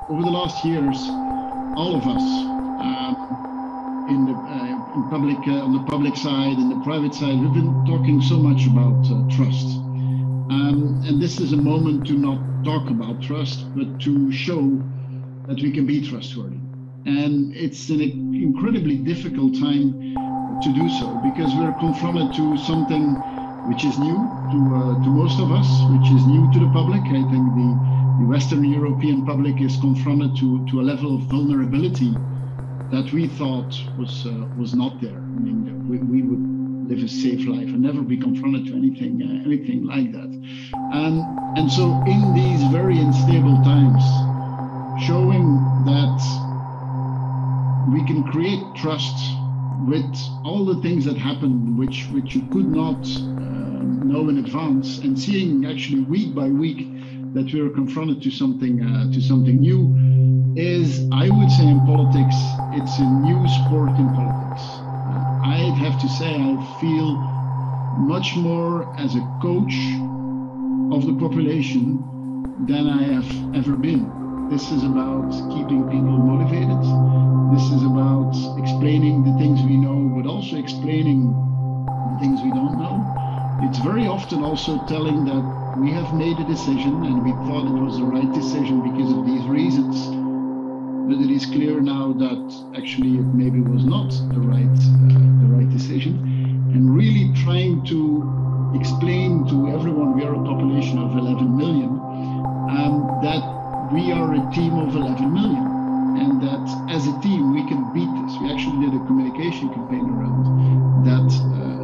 over the last years, all of us in public, on the public side, in the private side, we've been talking so much about trust. And this is a moment to not talk about trust, but to show that we can be trustworthy. And it's an incredibly difficult time to do so, because we're confronted to something which is new to most of us, which is new to the public. I think the Western European public is confronted to a level of vulnerability that we thought was not there. I mean, we would live a safe life and never be confronted to anything like that. And so in these very unstable times, showing that we can create trust with all the things that happen which you could not know in advance, and seeing actually week by week that we are confronted to something new, is, I would say, in politics, it's a new sport in politics. I'd have to say I feel much more as a coach of the population than I have ever been. This is about keeping people motivated. This is about explaining the things we know, but also explaining the things we don't know. It's very often also telling that we have made a decision and we thought it was the right decision because of these reasons, but it is clear now that actually it maybe was not the right decision. And really trying to explain to everyone, we are a population of 11 million, that we are a team of 11 million, and that as a team we can beat this. We actually did a communication campaign around that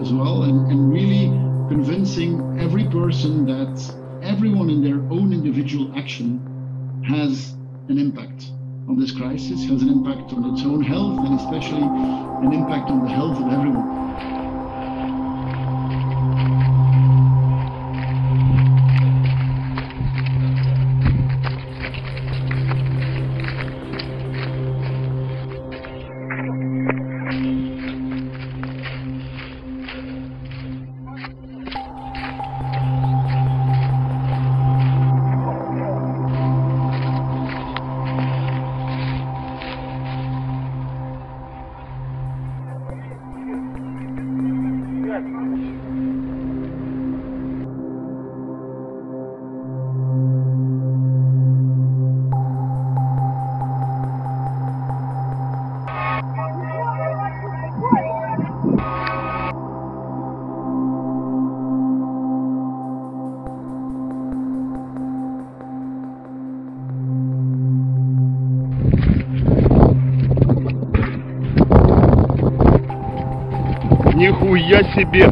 as well, and really convincing every person that everyone in their own individual action has an impact on this crisis, has an impact on its own health, and especially an impact on the health of everyone. Нихуя себе!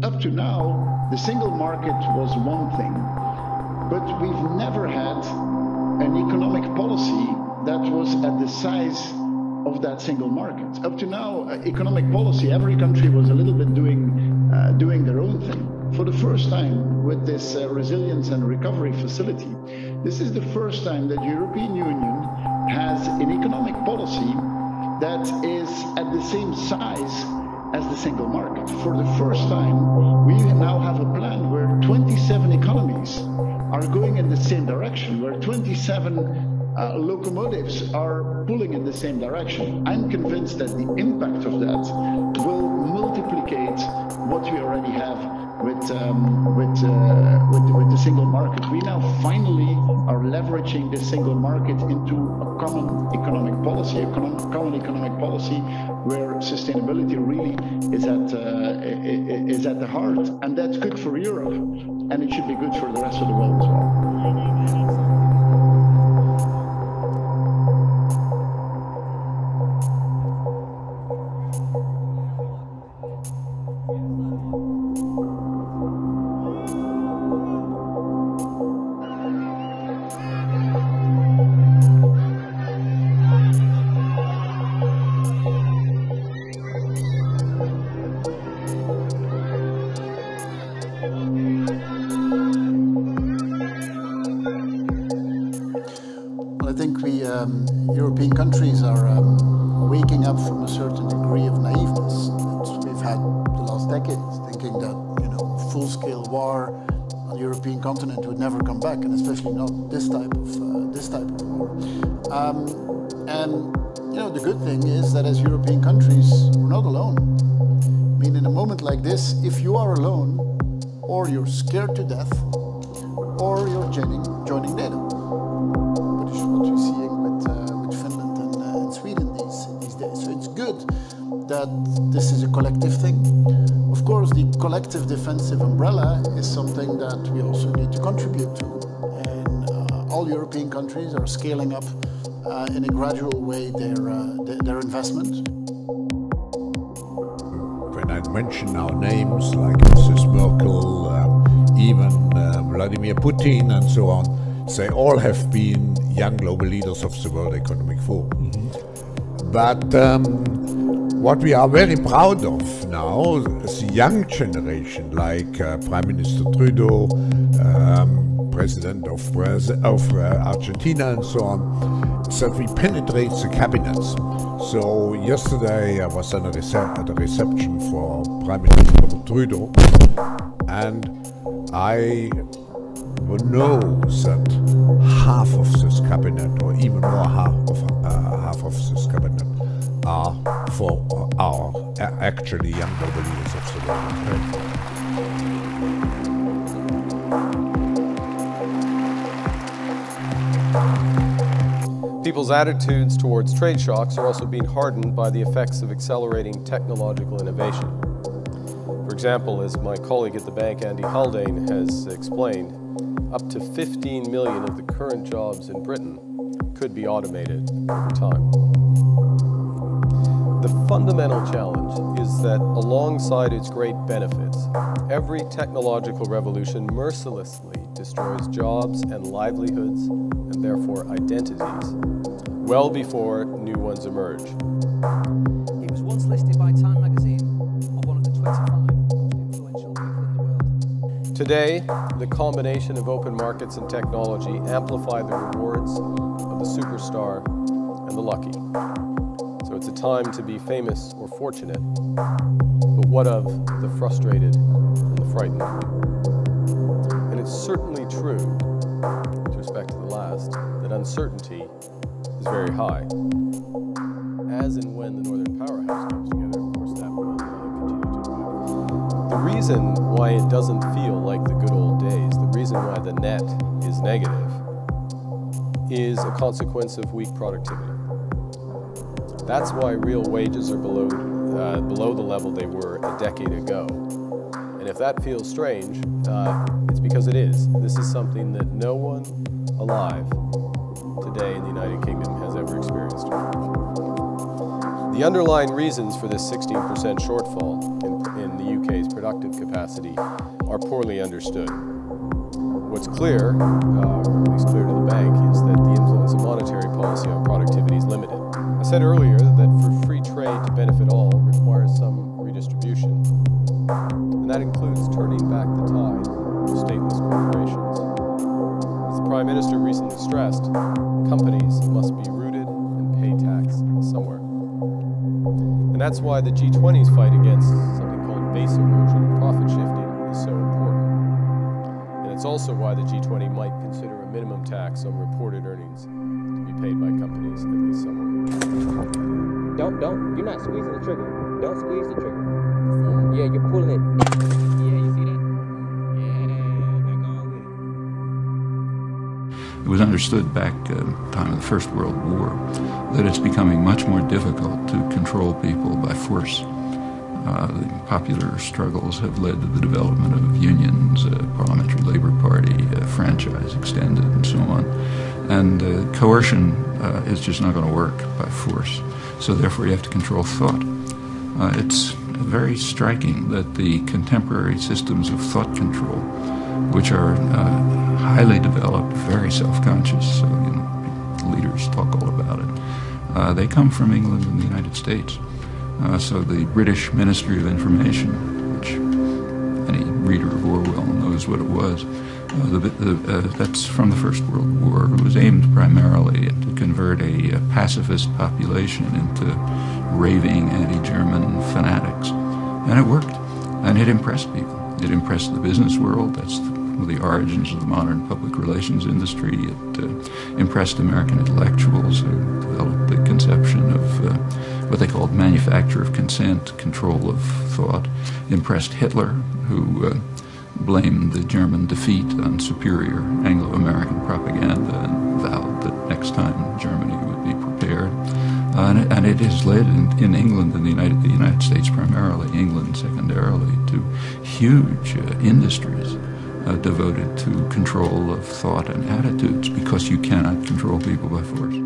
Up to now, the single market was one thing, but we've never had an economic policy that was at the size of that single market. Up to now, economic policy, every country was a little bit doing their own thing. For the first time with this resilience and recovery facility, this is the first time that the European Union has an economic policy that is at the same size as the single market. For the first time, we now have a plan where 27 economies are going in the same direction, where 27 locomotives are pulling in the same direction. I'm convinced that the impact of that will multiplicate what we already have with the single market. We now finally are leveraging the single market into a common economic policy, where sustainability really is at the heart, and that's good for Europe, and it should be good for the rest of the world as well. I think we European countries are waking up from a certain degree of naiveness that we've had the last decades, thinking that full-scale war on the European continent would never come back, and especially not this type of war. And the good thing is that as European countries, we're not alone. I mean, in a moment like this, if you are alone, or you're scared to death, or you're joining NATO. What we're seeing with Finland and Sweden these days. So it's good that this is a collective thing. Of course, the collective defensive umbrella is something that we also need to contribute to. And all European countries are scaling up in a gradual way their investment. When I mention our names like Mrs. Merkel, even Vladimir Putin and so on, they all have been young global leaders of the World Economic Forum. Mm-hmm. But what we are very proud of now is the young generation, like Prime Minister Trudeau, President of Argentina and so on, that we penetrate the cabinets. So yesterday I was at a reception for Prime Minister Trudeau, and I know that half of this cabinet, or even more half of this cabinet, are actually young global leaders of the world. People's attitudes towards trade shocks are also being hardened by the effects of accelerating technological innovation. For example, as my colleague at the bank, Andy Haldane, has explained, up to 15 million of the current jobs in Britain could be automated over time. The fundamental challenge is that alongside its great benefits, every technological revolution mercilessly destroys jobs and livelihoods, and therefore identities, well before new ones emerge. He was once listed by Time magazine on one of the 25 most influential people in the world. Today, the combination of open markets and technology amplify the rewards of the superstar and the lucky. So it's a time to be famous or fortunate, but what of the frustrated and the frightened? And it's certainly true, with respect to the last, that uncertainty is very high. As and when the Northern Powerhouse comes together, of course, that will continue to arrive. The reason why it doesn't feel like the good old days, the reason why the net is negative, is a consequence of weak productivity. That's why real wages are below the level they were a decade ago. And if that feels strange, it's because it is. This is something that no one alive today in the United Kingdom has ever experienced. The underlying reasons for this 16% shortfall in the UK's productive capacity are poorly understood. What's clear, or at least clear to the bank, is that the influence of monetary policy on productivity is limited. A said earlier that for free trade to benefit all requires some redistribution, and that includes turning back the tide of stateless corporations. As the Prime Minister recently stressed, companies must be rooted and pay tax somewhere. And that's why the G20's fight against something called base erosion and profit shifting is so important. And it's also why the G20 might consider a minimum tax on reported earnings to be paid by companies, at least somewhere. You're not squeezing the trigger. Don't squeeze the trigger. Yeah, you're pulling it. Yeah, you see that? Yeah, back on with it. It was understood back at the time of the First World War that it's becoming much more difficult to control people by force. The popular struggles have led to the development of unions, parliamentary labor party, franchise extended, and so on. And coercion is just not going to work by force. So therefore you have to control thought. It's very striking that the contemporary systems of thought control, which are highly developed, very self-conscious, so leaders talk all about it, they come from England and the United States. So the British Ministry of Information, which any reader of Orwell knows what it was, that's from the First World War. It was aimed primarily to convert a pacifist population into raving anti-German fanatics. And it worked, and it impressed people. It impressed the business world. That's the origins of the modern public relations industry. It impressed American intellectuals who developed the conception of what they called manufacture of consent, control of thought. Impressed Hitler, who blamed the German defeat on superior Anglo-American propaganda and vowed that next time Germany would be prepared. And it has led in England and the United States primarily, England secondarily, to huge industries devoted to control of thought and attitudes, because you cannot control people by force.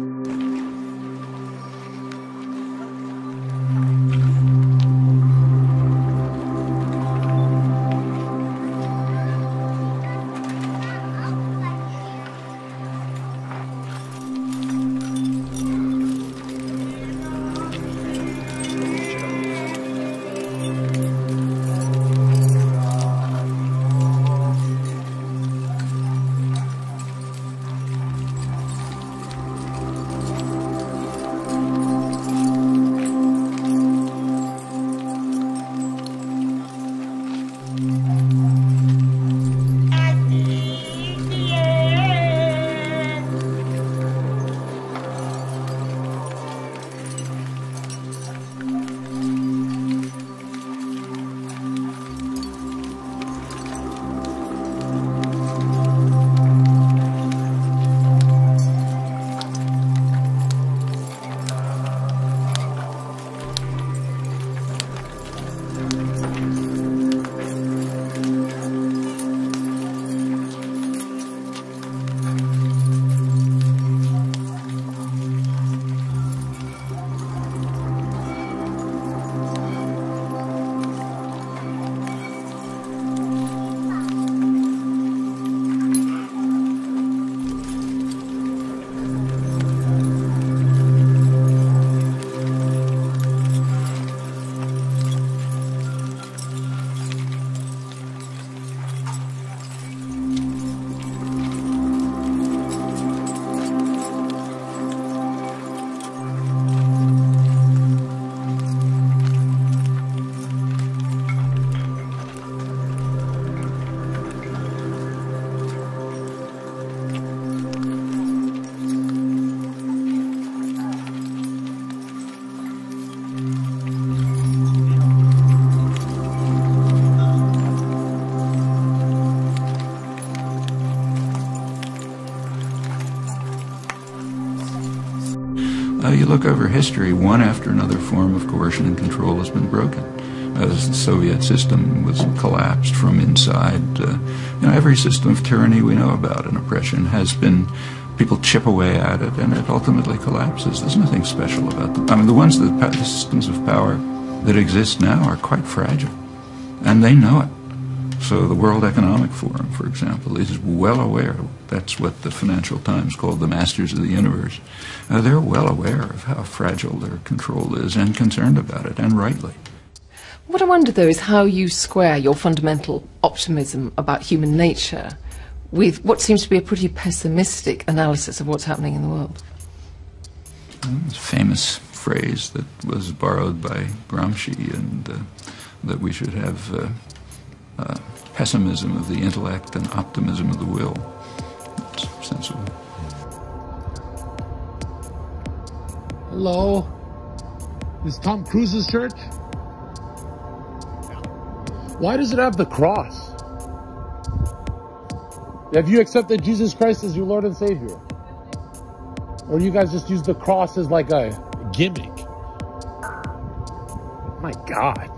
You look over history, one after another form of coercion and control has been broken. As the Soviet system was collapsed from inside, every system of tyranny we know about and oppression has been, people chip away at it and it ultimately collapses. There's nothing special about them. I mean, the systems of power that exist now are quite fragile, and they know it. So the World Economic Forum, for example, is well aware. That's what the Financial Times called the masters of the universe. They're well aware of how fragile their control is and concerned about it, and rightly. What I wonder, though, is how you square your fundamental optimism about human nature with what seems to be a pretty pessimistic analysis of what's happening in the world. It's a famous phrase that was borrowed by Gramsci, and that we should have pessimism of the intellect and optimism of the will. It's sensible. Hello? Is Tom Cruise's church? Why does it have the cross? Have you accepted Jesus Christ as your Lord and Savior? Or you guys just use the cross as like a gimmick? My God.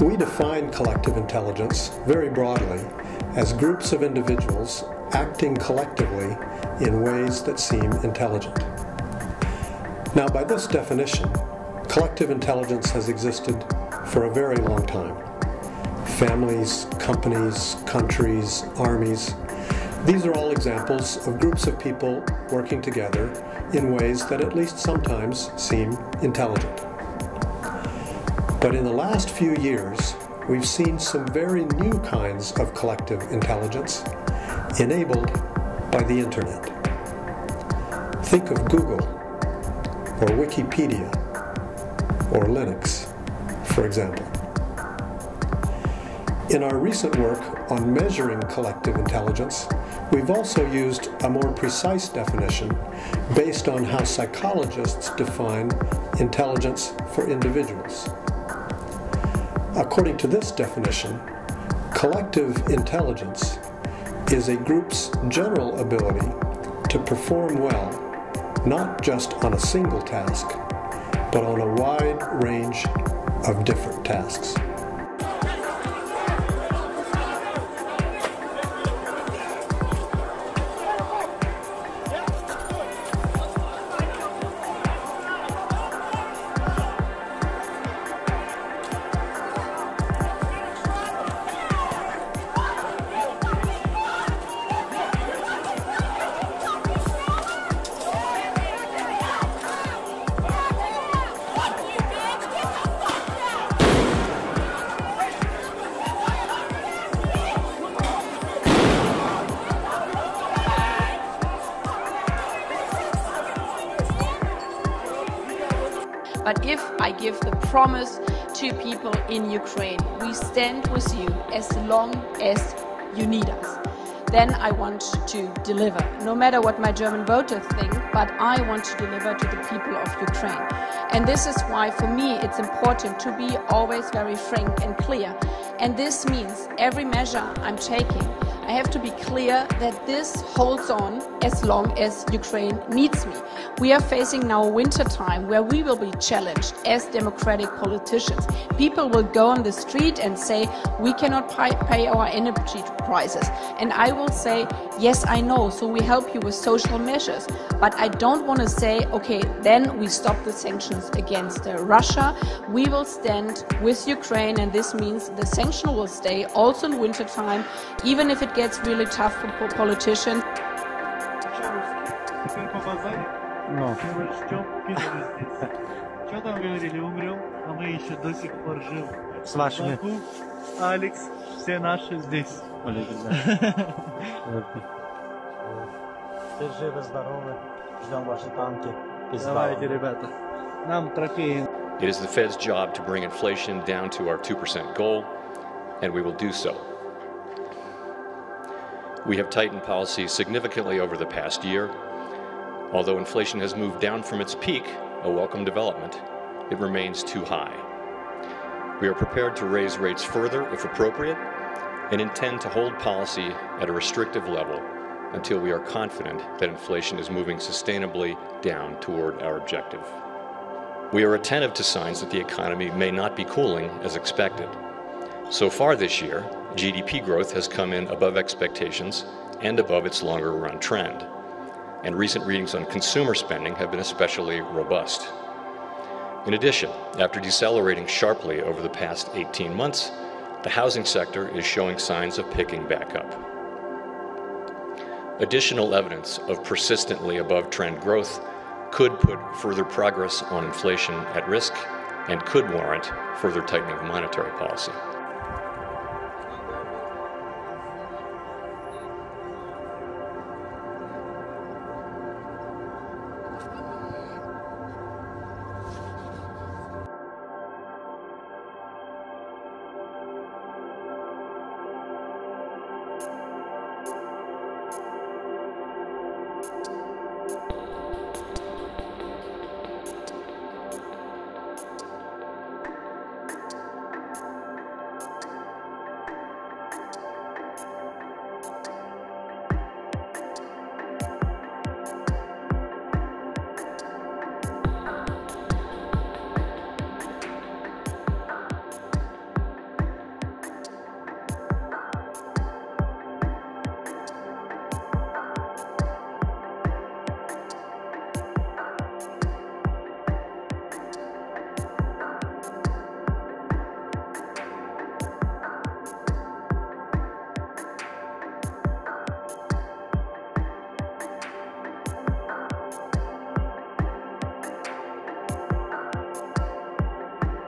We define collective intelligence very broadly as groups of individuals acting collectively in ways that seem intelligent. Now, by this definition, collective intelligence has existed for a very long time. Families, companies, countries, armies, these are all examples of groups of people working together in ways that at least sometimes seem intelligent. But in the last few years, we've seen some very new kinds of collective intelligence enabled by the internet. Think of Google, or Wikipedia, or Linux, for example. In our recent work on measuring collective intelligence, we've also used a more precise definition based on how psychologists define intelligence for individuals. According to this definition, collective intelligence is a group's general ability to perform well, not just on a single task, but on a wide range of different tasks. But if I give the promise to people in Ukraine, we stand with you as long as you need us, then I want to deliver. No matter what my German voters think, but I want to deliver to the people of Ukraine. And this is why, for me, it's important to be always very frank and clear. And this means every measure I'm taking, I have to be clear that this holds on as long as Ukraine needs me. We are facing now a winter time where we will be challenged as democratic politicians. People will go on the street and say, we cannot pay our energy prices. And I will say, yes, I know, so we help you with social measures. But I don't want to say, okay, then we stop the sanctions against Russia. We will stand with Ukraine, and this means the sanction will stay also in winter time, even if it gets really tough for politicians. Ну. Что там говорили, умрем, а мы еще до сих пор живы. С вашими. Алекс, все наши здесь. Все живы, здоровы, ждем ваши танки. Давайте, ребята, нам трофеи. It is the Fed's job to bring inflation down to our 2% goal, and we will do so. We have tightened policy significantly over the past year. Although inflation has moved down from its peak, a welcome development, it remains too high. We are prepared to raise rates further if appropriate and intend to hold policy at a restrictive level until we are confident that inflation is moving sustainably down toward our objective. We are attentive to signs that the economy may not be cooling as expected. So far this year, GDP growth has come in above expectations and above its longer-run trend. And recent readings on consumer spending have been especially robust. In addition, after decelerating sharply over the past 18 months, the housing sector is showing signs of picking back up. Additional evidence of persistently above-trend growth could put further progress on inflation at risk and could warrant further tightening of monetary policy.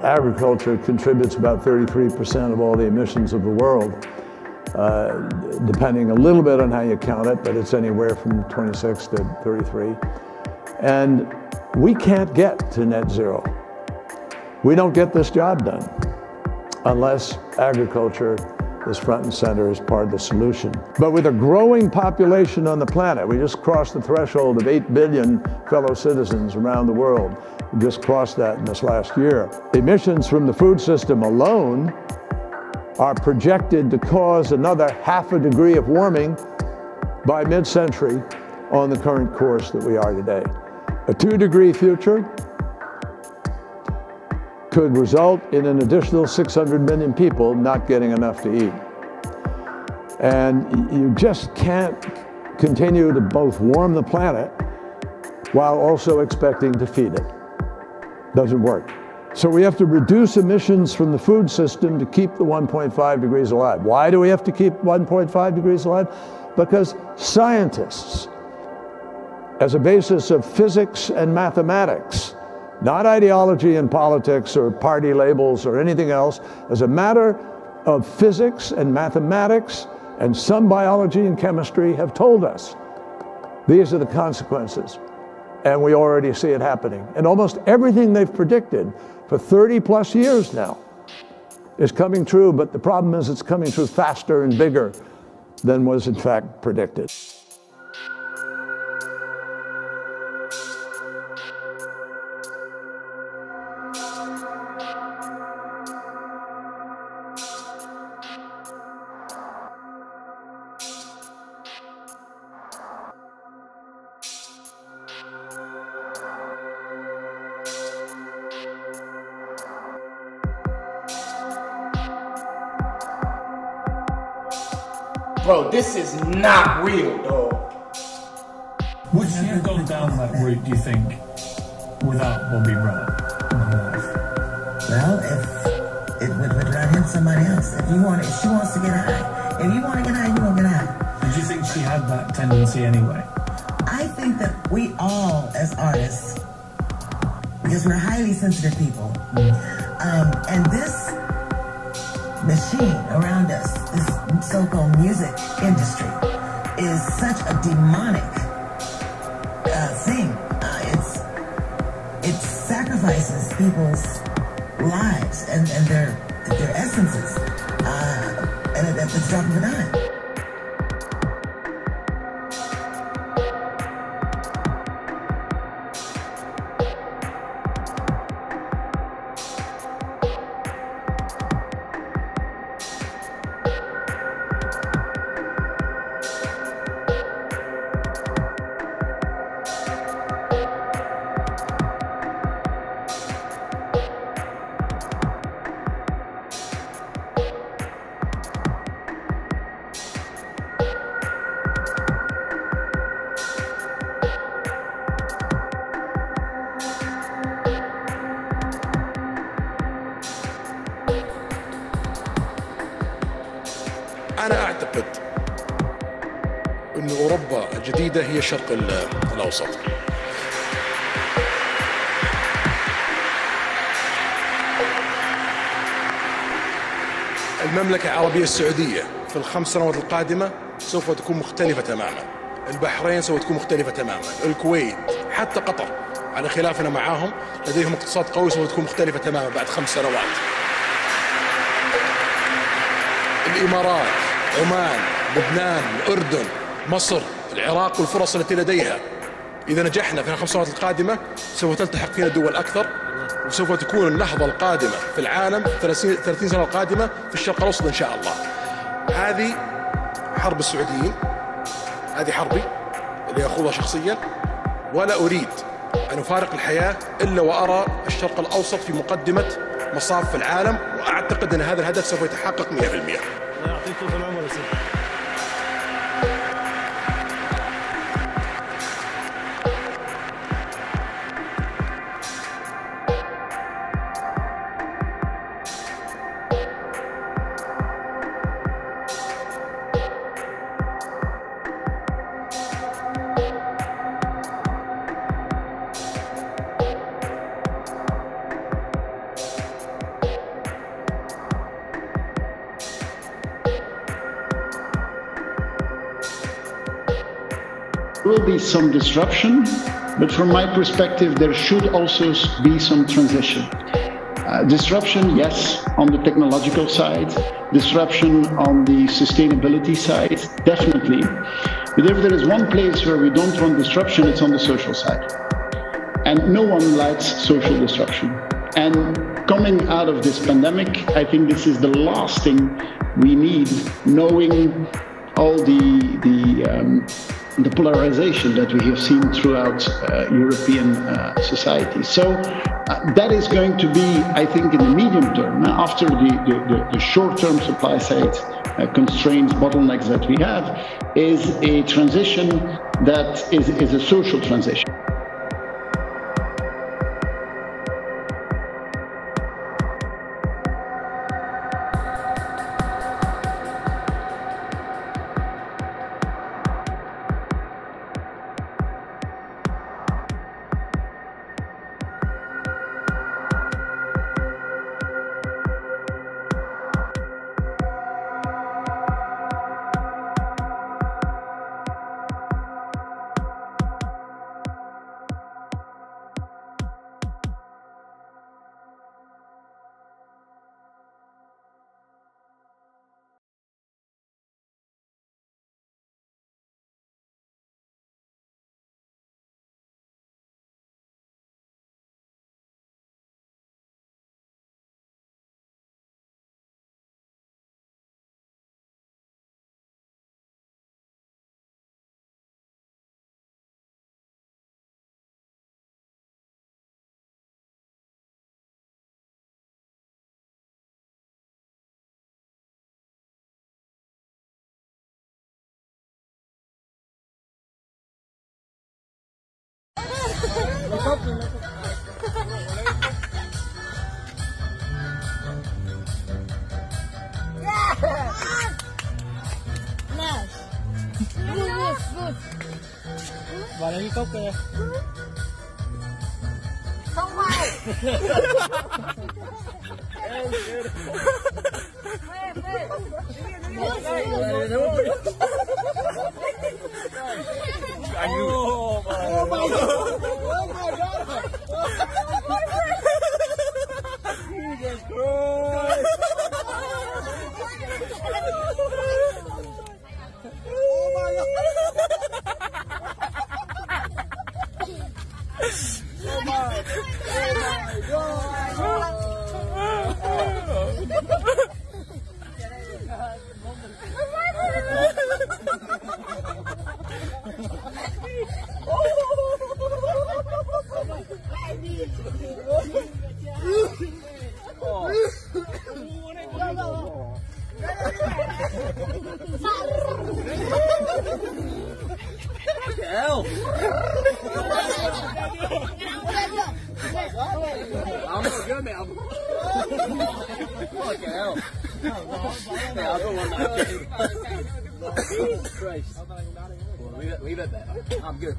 Agriculture contributes about 33% of all the emissions of the world, depending a little bit on how you count it, but it's anywhere from 26 to 33. And we can't get to net zero. We don't get this job done unless agriculture is front and center as part of the solution. But with a growing population on the planet, we just crossed the threshold of 8 billion fellow citizens around the world. We just crossed that in this last year. Emissions from the food system alone are projected to cause another ½ degree of warming by mid-century on the current course that we are today. A 2-degree future could result in an additional 600 million people not getting enough to eat. And you just can't continue to both warm the planet while also expecting to feed it. Doesn't work. So we have to reduce emissions from the food system to keep the 1.5 degrees alive. Why do we have to keep 1.5 degrees alive? Because scientists, as a basis of physics and mathematics, not ideology and politics or party labels or anything else, as a matter of physics and mathematics and some biology and chemistry have told us these are the consequences. And we already see it happening. And almost everything they've predicted for 30 plus years now is coming true, but the problem is it's coming true faster and bigger than was in fact predicted. bro, this is not real, dog. Would you have gone down that route, do you think, without Bobby Brown? Well, if it would run him somebody else. If she wants to get high. If you want to get high, you want to get high. Did you think she had that tendency anyway? I think that we all, as artists, because we're highly sensitive people, and this machine around us, this so-called music industry, is such a demonic thing. It sacrifices people's lives and their essences, and at the drop of a dime. أنا أعتقد أن أوروبا الجديدة هي الشرق الأوسط. المملكة العربية السعودية في ال5 سنوات القادمة سوف تكون مختلفة تماما. البحرين سوف تكون مختلفة تماما. الكويت حتى قطر على خلافنا معاهم لديهم اقتصاد قوي سوف تكون مختلفة تماما بعد 5 سنوات. الإمارات، عمان، لبنان، الأردن، مصر، العراق والفرص التي لديها. إذا نجحنا في ال5 سنوات القادمة سوف تلتحق فينا دول أكثر، وسوف تكون اللحظة القادمة في العالم 30 سنة القادمة في الشرق الأوسط إن شاء الله. هذه حرب السعوديين، هذه حربي اللي أخوضها شخصيا، ولا أريد أن أفارق الحياة إلا وأرى الشرق الأوسط في مقدمة مصاف العالم، وأعتقد أن هذا الهدف سوف يتحقق 100%. الله يعطيك طول العمر يا سيدي. There will be some disruption, but from my perspective, there should also be some transition. Disruption, yes, on the technological side, disruption on the sustainability side, definitely. But if there is one place where we don't want disruption, it's on the social side. And no one likes social disruption. And coming out of this pandemic, I think this is the last thing we need, knowing all the polarization that we have seen throughout European society. So that is going to be, I think, in the medium term, after the short-term supply side constraints, bottlenecks that we have, is a transition that is a social transition. Và lấy cốc kìa. Không phải. Oh my God. Oh my God. Jesus Christ. Oh my God. Oh my hell. I'm not good, man. Fuck hell. Hey, I'll go one night. Jesus Christ. Well, leave it there. I'm good.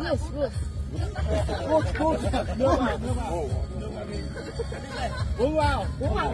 Yes, good. Wow. Wow.